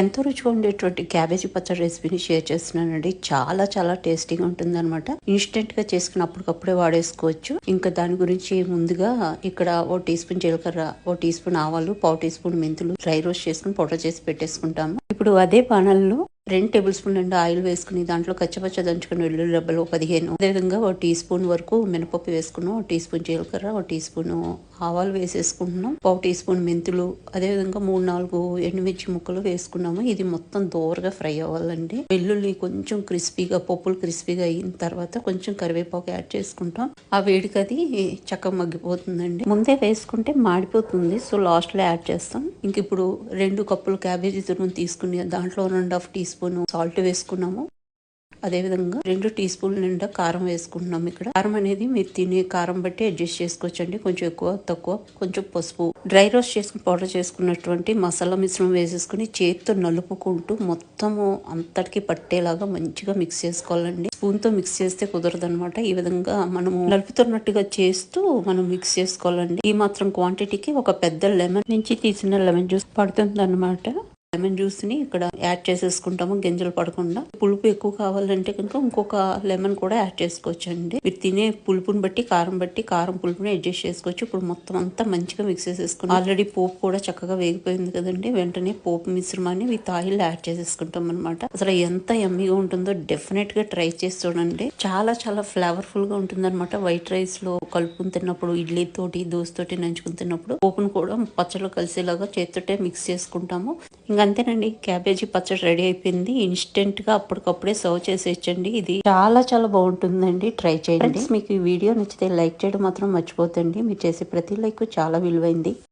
ఎంతో రుచిగా ఉండేటువంటి క్యాబేజీ పచ్చడి రెసిపీని షేర్ చేస్తున్నానండి. చాలా చాలా టేస్టీగా ఉంటుంది అనమాట. ఇన్స్టెంట్ గా చేసుకుని అప్పటికప్పుడే వాడేసుకోవచ్చు. ఇంకా దాని గురించి ముందుగా ఇక్కడ ఓ టీ స్పూన్ జీలకర్ర, ఓ టీ స్పూన్ ఆవాలు, పావు టీ స్పూన్ మెంతులు డ్రై రోస్ట్ చేసుకుని పౌడర్ చేసి పెట్టేసుకుంటాము. ఇప్పుడు అదే పానల్లో 2 టేబుల్ స్పూన్ నిండా ఆయిల్ వేసుకుని దాంట్లో కచ్చపచ్చ దంచుకుని వెల్లుల్లి రెబ్బలు 15, అదేవిధంగా ఒక టీ స్పూన్ వరకు మినపప్పు వేసుకున్నాం, ఒక టీ స్పూన్ జీలకర్ర, ఒక టీ స్పూన్ ఆవాలు వేసేసుకుంటున్నాం, పావు టీ స్పూన్ మెంతులు, అదేవిధంగా 3-4 ఎండుమిర్చి ముక్కలు వేసుకున్నాము. ఇది మొత్తం దోరగా ఫ్రై అవ్వాలండి. వెల్లుల్లి కొంచెం క్రిస్పీగా, పప్పులు క్రిస్పీగా అయిన తర్వాత కొంచెం కరివేపాకు యాడ్ చేసుకుంటాం. ఆ వేడికి అది చక్కగా మగ్గిపోతుందండి. ముందే వేసుకుంటే మాడిపోతుంది, సో లాస్ట్ లో యాడ్ చేస్తాం. ఇంక ఇప్పుడు 2 కప్పులు క్యాబేజీ తురుము తీసుకుని దాంట్లో 1.5 టీ స్పూన్ సాల్ట్ వేసుకున్నాము. అదేవిధంగా 2 టీ స్పూన్ల నిండా కారం వేసుకుంటున్నాం. ఇక్కడ కారం అనేది మీరు తినే కారం బట్టి అడ్జస్ట్ చేసుకోవచ్చండి. కొంచెం ఎక్కువ తక్కువ. కొంచెం పసుపు, డ్రై రోస్ట్ చేసుకుని పౌడర్ చేసుకున్నటువంటి మసాలా మిశ్రమం వేసేసుకుని చేతితో నలుపుకుంటూ మొత్తము అంతటికి పట్టేలాగా మంచిగా మిక్స్ చేసుకోవాలండి. స్పూన్ తో మిక్స్ చేస్తే కుదరదు అనమాట. ఈ విధంగా మనము నలుపుతున్నట్టుగా చేస్తూ మనం మిక్స్ చేసుకోవాలండి. ఈ మాత్రం క్వాంటిటీకి ఒక పెద్ద లెమన్ నుంచి తీసిన లెమన్ జ్యూస్ పడుతుంది అనమాట. లెమన్ జ్యూస్ ని ఇక్కడ యాడ్ చేసేసుకుంటాము, గింజలు పడకుండా. పులుపు ఎక్కువ కావాలంటే కనుక ఇంకొక లెమన్ కూడా యాడ్ చేసుకోవచ్చు అండి. మీరు తినే పులుపుని బట్టి, కారం పులుపుని అడ్జస్ట్ చేసుకోవచ్చు. ఇప్పుడు మొత్తం అంతా మంచిగా మిక్స్ చేసేసుకుని ఆల్రెడీ పోపు కూడా చక్కగా వేగిపోయింది కదండి. వెంటనే పోపు మిశ్రమాన్ని విత్ ఆయిల్ యాడ్ చేసేసుకుంటాం అనమాట. అసలు ఎంత యమ్మీగా ఉంటుందో డెఫినెట్ గా ట్రై చేసి చూడండి. చాలా చాలా ఫ్లేవర్ఫుల్ గా ఉంటుంది అనమాట. వైట్ రైస్ లో కలుపుకుని తిన్నప్పుడు, ఇడ్లీ తోటి, దోశ తోటి నంచుకుని తిన్నప్పుడు పోపును కూడా పచ్చళ్ళు కలిసేలాగా చేతితోటే మిక్స్ చేసుకుంటాము. అంతేనండి, క్యాబేజీ పచ్చడి రెడీ అయిపోయింది. ఇన్స్టెంట్ గా అప్పటికప్పుడే సర్వ్ చేసేయచ్చండి. ఇది చాలా చాలా బాగుంటుందండి. ట్రై చేయండి. మీకు ఈ వీడియో నచ్చితే లైక్ చేయడం మాత్రం మర్చిపోతండి. మీరు చేసే ప్రతి లైక్ చాలా విలువైంది.